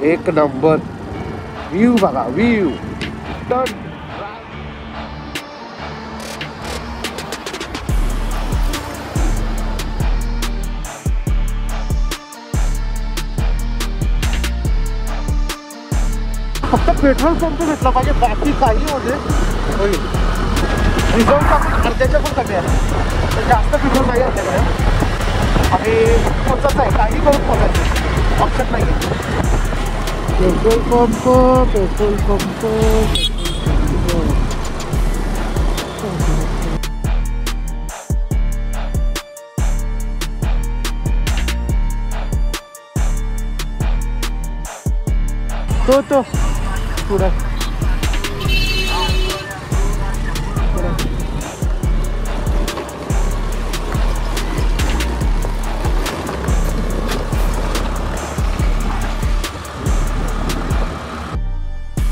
एक number view बघा, view ton. फक्त पेट्रोल पंप भेटला पाहिजे, बाकी काही होते होईल. रिझल्ट आपण अर्ध्याच्या पण कमी आहे, तर जास्त पेट्रोल नाही आपल्याकडे आणि पोचत आहे, काही करून पोचायचं ऑप्शन नाही आहे. पेट्रोल पंप पेट्रोल पंप तो पुढे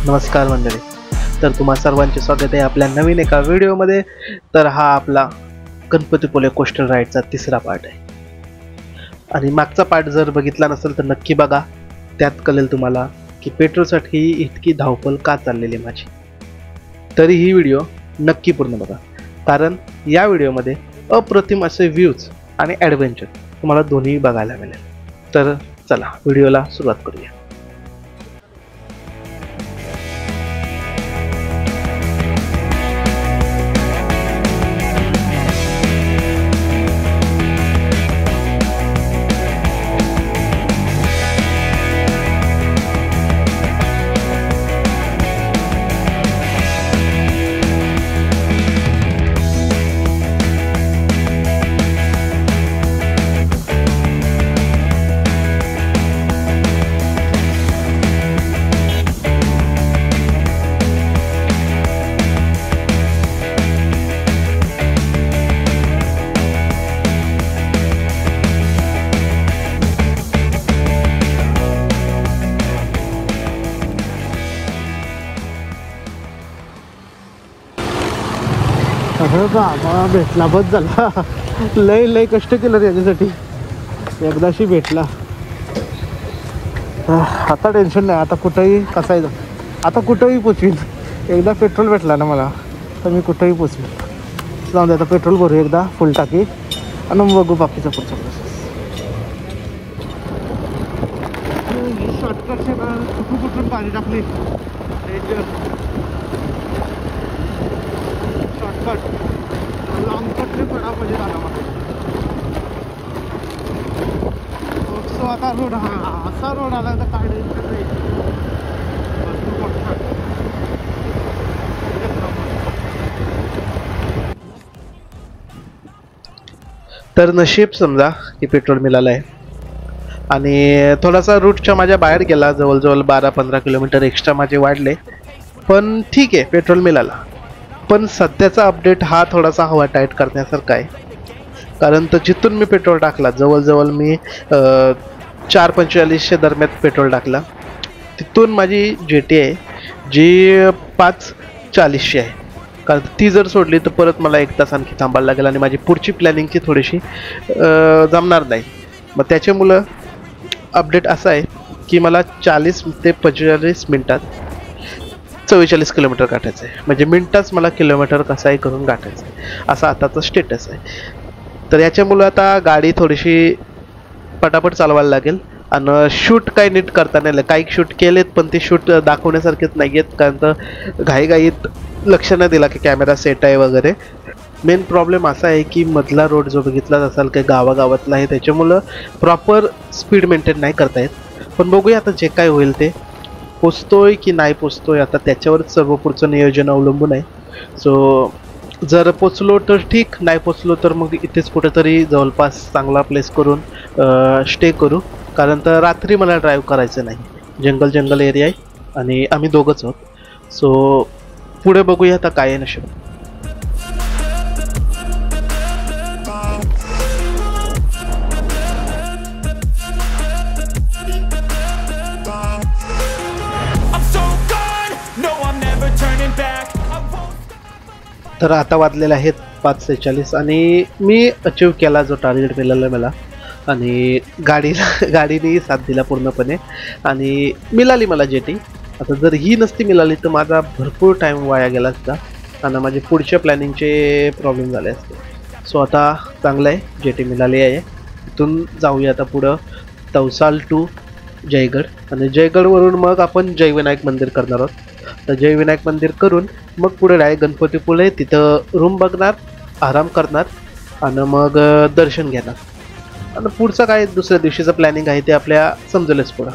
नमस्कार मंडळी, तर तुम्हा सर्वांचे स्वागत आहे आपल्या नवीन एका व्हिडिओमध्ये. तर हा आपला गणपतीपुळे कोस्टल राईडचा तिसरा पार्ट आहे आणि मागचा पार्ट जर बघितला नसेल तर नक्की बघा. त्यात कळेल तुम्हाला की पेट्रोलसाठी इतकी धावपळ का चाललेली माझी. तरी ही व्हिडिओ नक्की पूर्ण बघा, कारण या व्हिडिओमध्ये अप्रतिम असे व्ह्यूज आणि ॲडव्हेंचर तुम्हाला दोन्ही बघायला मिळेल. तर चला व्हिडिओला सुरुवात करूया. अरे बाबा, भेटला बस झाला. लय कष्ट केलं रे याच्यासाठी, एकदाशी भेटला. आता टेन्शन नाही, आता कुठंही कसायचं, आता कुठंही पोचवीन. एकदा पेट्रोल भेटला ना मला तर मी कुठंही पोचवीन. जाऊन दे, आता पेट्रोल भरू एकदा फुल टाकी आणि मग बघू बाकीचा पुढचा प्रोसेस. शॉर्टकटचे कुठून पाणी टाकली शॉर्टकट, लॉंग कटने पडा म्हणजे झाला मला. सो आता रोड, हा असा रोड आला तर काय टेन्शन नाही. तर नशीब समजा की पेट्रोल मिळालं आहे आणि थोडासा रूटच्या माझ्या बाहेर गेला, जवळजवळ 12-15 किलोमीटर एक्स्ट्रा माझे वाढले, पण ठीक आहे, पेट्रोल मिळाला. पण सध्याचा अपडेट हा थोडासा हवा टाईट करण्यासारखा आहे, कारण तर जिथून मी पेट्रोल टाकला, जवळजवळ मी 4:45 दरम्यान पेट्रोल टाकला, तिथून माझी GT आहे जी 5:40 आहे. कारण ती जर सोडली तर परत मला 1 तास आणखी थांबायला लागेल आणि माझी पुढची प्लॅनिंगची थोडीशी जमणार नाही. मग त्याच्यामुळं अपडेट असा आहे की मला 40 ते 45 मिनटात 44 किलोमीटर गाठायचं आहे. म्हणजे मिनटाच मला किलोमीटर कसाही करून गाठायचं आहे, असा आताचा स्टेटस आहे. तर याच्यामुळं आता गाडी थोडीशी पटापट चालवायला लागेल आणि शूट काही नीट करता नाही आलं. काही शूट केलेत पण ते शूट दाखवण्यासारखेच नाही आहेत, कारण तर घाईघाईत लक्ष नाही दिला की कॅमेरा सेट आहे वगैरे. मेन प्रॉब्लेम असा आहे की मधला रोड जो बघितलाच असाल काही गावागावातला आहे, त्याच्यामुळं प्रॉपर स्पीड मेंटेन नाही करता येत. पण बघूया आता जे काय होईल ते. पोचतोय की नाही पोचतोय आता त्याच्यावरच सर्व पुढचं नियोजन अवलंबून आहे. सो जर पोचलो तर ठीक, नाही पोचलो तर मग इथेच कुठेतरी जवळपास चांगला प्लेस करून स्टे करू, कारण तर रात्री मला ड्राईव्ह करायचं नाही. जंगल एरिया आहे आणि आम्ही दोघंच आहोत. सो पुढे बघूया आता काय आहे नशीब. तर आता वाजलेले आहेत 5:46 आणि मी अचीव केला जो टार्गेट मिळाला मला. आणि गाडीनेही साथ दिला पूर्णपणे आणि मिळाली मला जेटी. आता जर ही नसती मिळाली तर माझा भरपूर टाईम वाया गेला असता आणि माझे पुढच्या प्लॅनिंगचे प्रॉब्लेम झाले असते. सो आता चांगलं आहे, जेटी मिळाली आहे. इथून जाऊया आता पुढं तवसाल टू जयगड आणि जयगडवरून मग आपण जयविनायक मंदिर करणार आहोत. तर जयविनायक मंदिर करून मग पुढे डायरेक्ट गणपतीपुळे तिथं रूम बघणार, आराम करणार आणि मग दर्शन घेणार आणि पुढचं काय दुसऱ्या दिवशीचं प्लॅनिंग आहे ते आपल्या समजेलच पुढं.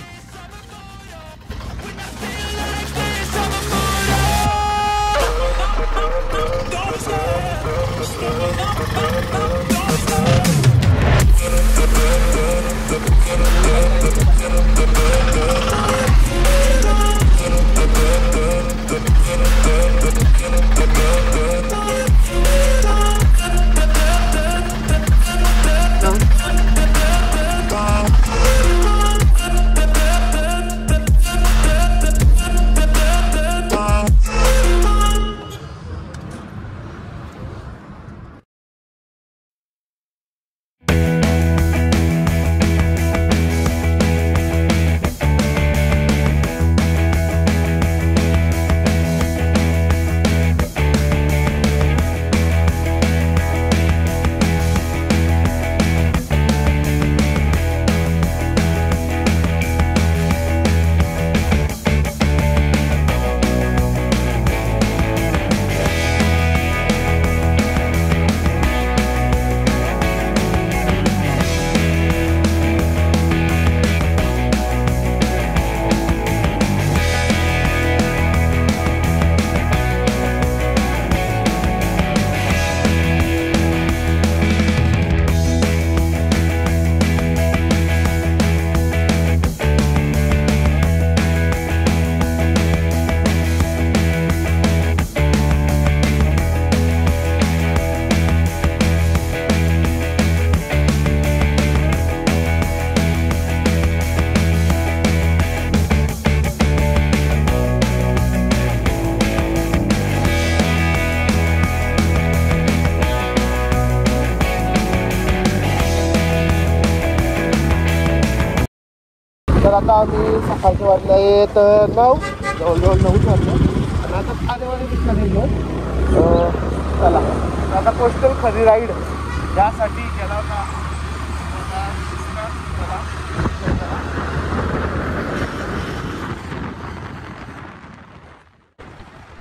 तर आता आम्ही सकाळचे वाजले आहेत 9, जवळजवळ 9 वाजले आणि आता खादेवाडी निघालेलो. चला आता कोस्टल खरी राईड यासाठी गेला होता.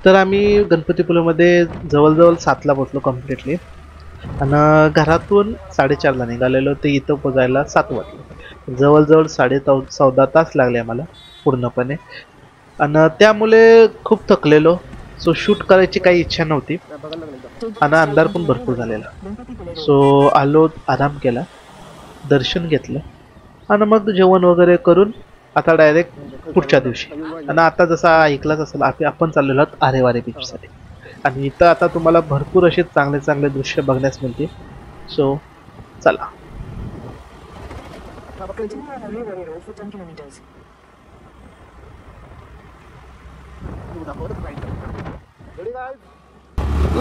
तर आम्ही गणपतीपुळेमध्ये जवळजवळ 7ला पोचलो कम्प्लिटली आणि घरातून 4:30ला निघालेलो ते इथं पोचायला 7 वाजले. जवळजवळ 14.5 तास लागले आम्हाला पूर्णपणे आणि त्यामुळे खूप थकलेलो. सो शूट करायची काही इच्छा नव्हती आणि अंधार पण भरपूर झालेला. सो आलो, आराम केला, दर्शन घेतलं आणि मग जेवण वगैरे करून आता डायरेक्ट पुढच्या दिवशी. आणि आता जसा ऐकलाच असेल आपण चाललेलो आहोत आरेवारे बीचसाठी आणि इथं आता तुम्हाला भरपूर असे चांगले चांगले दृश्य बघण्यास मिळतील. सो चला.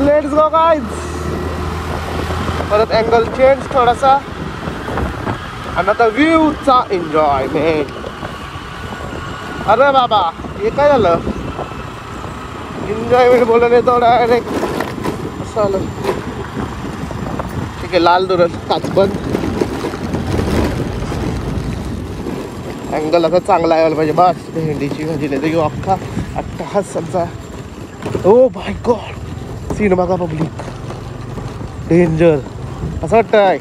Let's go guys. परत अँगल चेंज थोडासा आणि आता व्ह्यूचा एन्जॉयमेंट. अरे बाबा हे काय झालं, एन्जॉयमेंट बोलले तो डायरेक्ट असं आलं. ठीक आहे, लाल दुरल काच बंद. अँगल आता चांगला यायला पाहिजे. बस भेंडीची भाजी नाही तर अख्खा अट्टहासांचा. ओ माय गॉड, सीन बघा पब्लिक, डेंजर असं वाटतंय.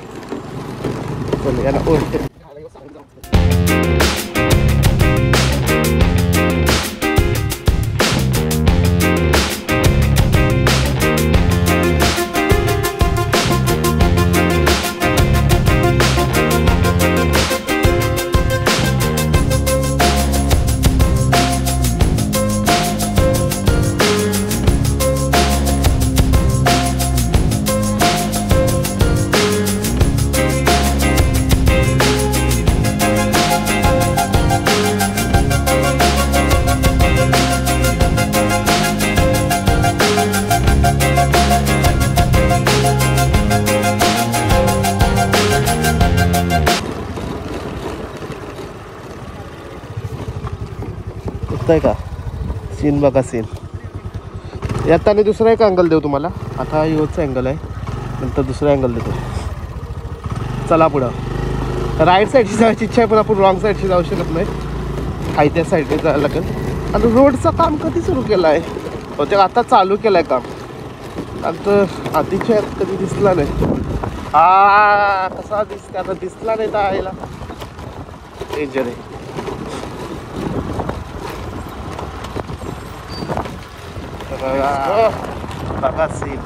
याला ओळख दिसतंय का सीन बघा सीन. येताना दुसरा एक अँगल देऊ तुम्हाला. आता योचा अँगल आहे नंतर दुसरा अँगल देतो. चला पुढं राईट साईडची जायची इच्छा आहे पण आपण रॉंग साईडची जाऊ शकत नाही. हाय त्या साईडने जायला लागेल. आणि रोडचं काम कधी सुरू केलं आहे बहुतेक आता चालू केलं आहे काम. आता आधीच्या कधी दिसला नाही. हा कसा दिसते आता दिसला नाही तर यायला डेंजर आहे. बघा सीन.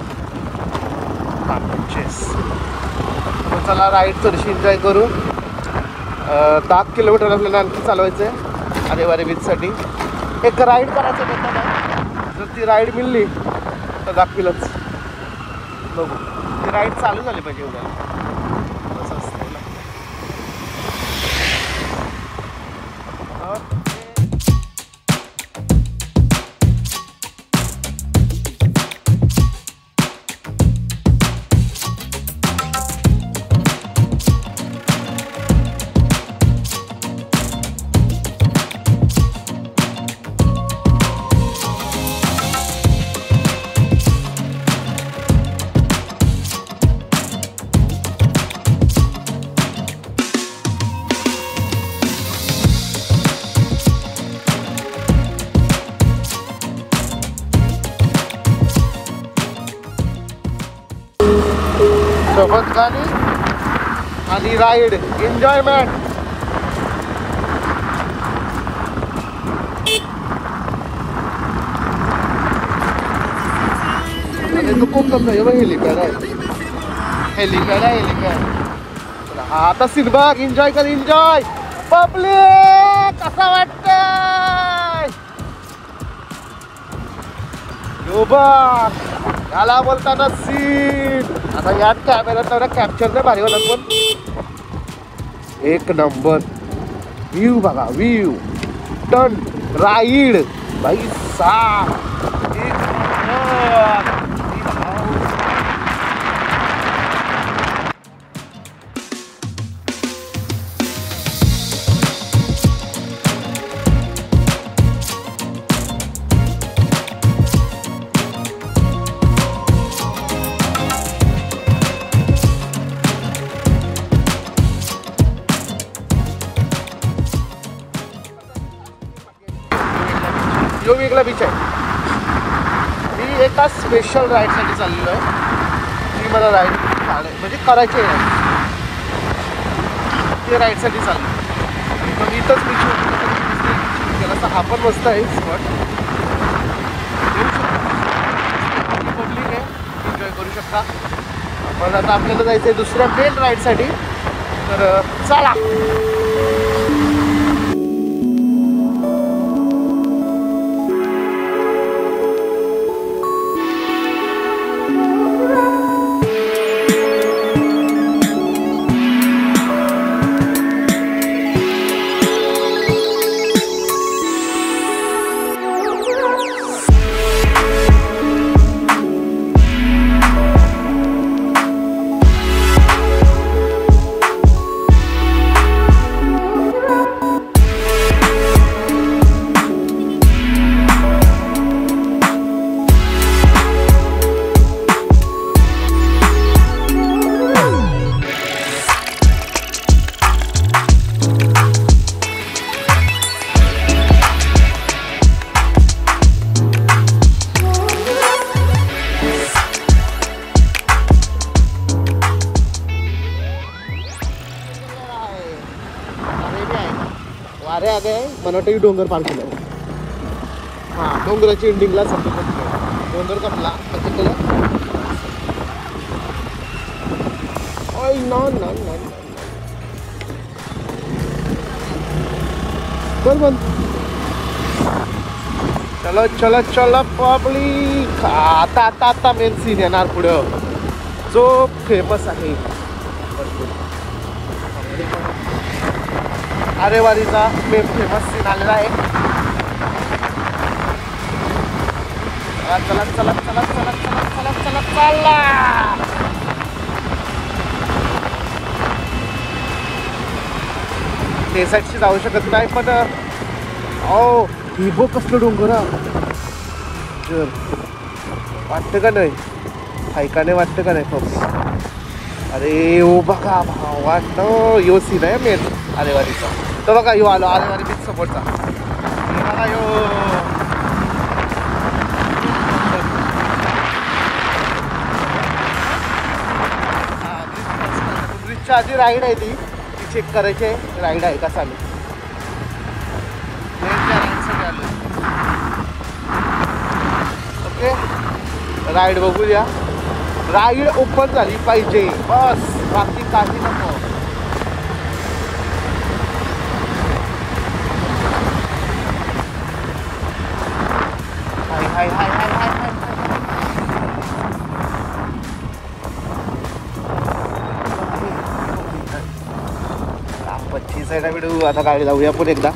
चला राईड थोडीशी एन्जॉय करू. 10 किलोमीटर आपल्याला आणखी चालवायचं आहे आरेवारे बीचसाठी. एक राईड करायचं होतं ना. जर ती राईड मिळली तर दाखविलच. बघू ती राईड चालू झाली पाहिजे उद्या. असं असतं ना. सोबत गाणी आणि राईड एन्जॉयमेंट. खूप समजा हेलिपॅड आहे. हेलिपॅड आहे हेलिपॅड. आता सिरबाग एन्जॉय कर एन्जॉय. पब्लिक कसा वाटतंय यो बघ. याला बोलताना सीन. आता यात कॅमेरा तेवढा कॅप्चर नाही भारी होणार पण एक नंबर व्ह्यू बघा. व्ह्यू टन राईड भाई साब. एक नंबर. यो वेगळा बीच आहे. मी एका स्पेशल राईडसाठी चाललेलो आहे. ती मला राईड म्हणजे करायची आहे. ते राईडसाठी चाललो. मग इथंच बीच गेला. हा पण मस्त आहे स्पॉट. पब्लिक आहे एन्जॉय करू शकता. पण आता आपल्याला जायचं आहे दुसऱ्या मेन राईडसाठी. तर चला. वारे आ गए. मला वाटतं की डोंगर पार केलं. हां डोंगराची एंडिंगला संपतो. डोंगर कपला कसं केलं. ओय ना ना ना बरोबर. चलो चलो चलो पब्लिक. आता आता आता मेन सीन येणार पुढं जो फेमस आहे. आरेवारीचा फेमस सीन आलेला आहे. चला चला चला चला चला चला चला चला. ते साईडशी जाऊ शकत नाही पण ओ ही बघ कसलं डोंगर हा. वाटतं का नाही, ऐकाने वाटतं का नाही फक्त. अरे ओ बघा वाटतं यो सीन आहे मेन आलेवारीचा. तर बघा यो आलो आलेवारी बीच समोरचा. हे बघा यो ब्रिजच्या आधी राईड आहे ती चेक करायची आहे. राईड आहे का चालू ओके. राईड बघू द्या. राईड ओपन झाली पाहिजे बस, बाकी काही नको. हाय हाय हाय हाय हाय हाय. पच्चीस आहे ना व्हिडिओ. आता गाडी जाऊया पण एकदा.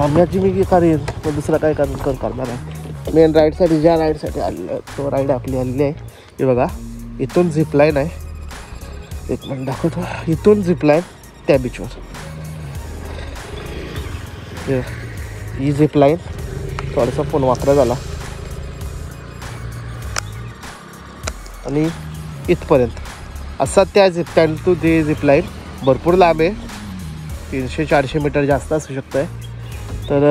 आम्याची मी करेन पण दुसरा काय करणार आहे. मेन राईडसाठी ज्या राईडसाठी आलेलं तो राईड आपली आलेली आहे. हे बघा इथून झिपलाईन आहे. एक मिनिट दाखवतो. इथून झिपलाईन त्या बीचवर. ही झिपलाईन थोडासा फोन वापरा झाला आणि इथपर्यंत असा त्या झिपलाईन टू ते झिपलाईन भरपूर लांब आहे. 300-400 मीटर जास्त असू शकतं आहे. तर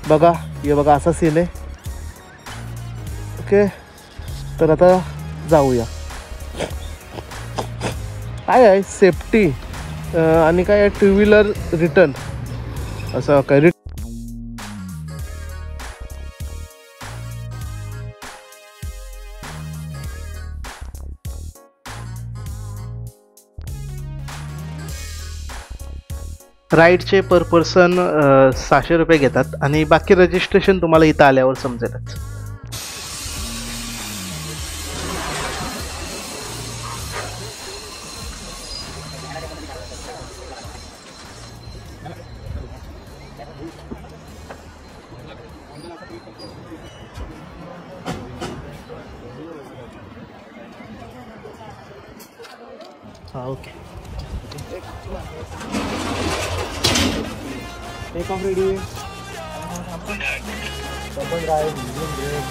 बघा हे बघा असा सीन आहे. ओके तर आता जाऊया. काय आहे सेफ्टी आणि काय आहे 2 व्हीलर रिटर्न असं काय. राईडचे पर पर्सन 600 रुपये घेतात आणि बाकी रजिस्ट्रेशन तुम्हाला इथं आल्यावर समजेलच. हां okay. Take off ready. Double drive engine brake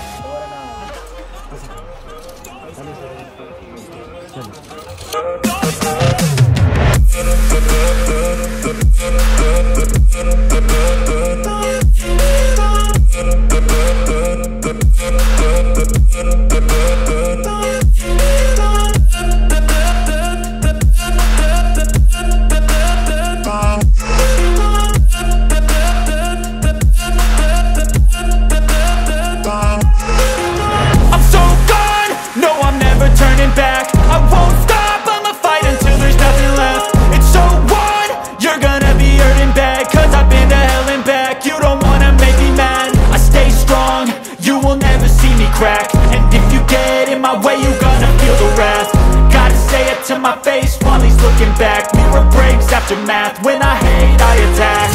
crack. And if you get in my way, you gonna feel the wrath. Gotta say it to my face while he's looking back. Mirror breaks after math. When I hate, I attack.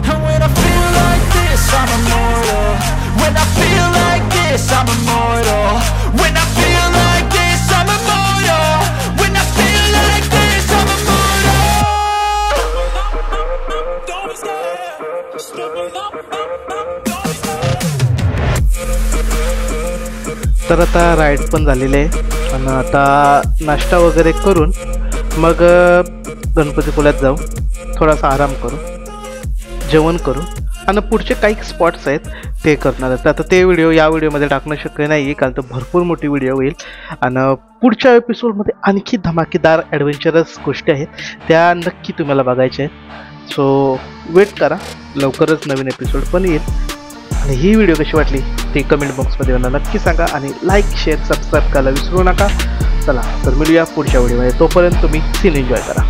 And when I feel like this, I'm immortal. When I feel like this, I'm immortal. When I feel like this, I'm immortal. When I feel like this, I'm immortal. Don't stop, stop up. तर आता ride पण झालेली आहे आणि आता नाश्ता वगैरे करून मग गणपतीपुळ्यात जाऊ, थोडासा आराम करू, जेवण करू आणि पुढचे काही स्पॉट्स आहेत ते करणार आहेत. आता ते व्हिडिओ या व्हिडिओमध्ये टाकणं शक्य नाही आहे कारण तो भरपूर मोठी व्हिडिओ होईल आणि पुढच्या एपिसोडमध्ये आणखी धमाकेदार ॲडव्हेंचरस गोष्टी आहेत त्या नक्की तुम्हाला बघायच्या आहेत. सो वेट करा, लवकरच नवीन एपिसोड पण येईल. आणि ही व्हिडिओ कशी वाटली ते कमेंट बॉक्समध्ये मला नक्की सांगा आणि लाईक शेअर सबस्क्राईब करायला विसरू नका. चला तर मिळूया पुढच्या व्हिडिओमध्ये. तोपर्यंत तुम्ही सीन एन्जॉय करा.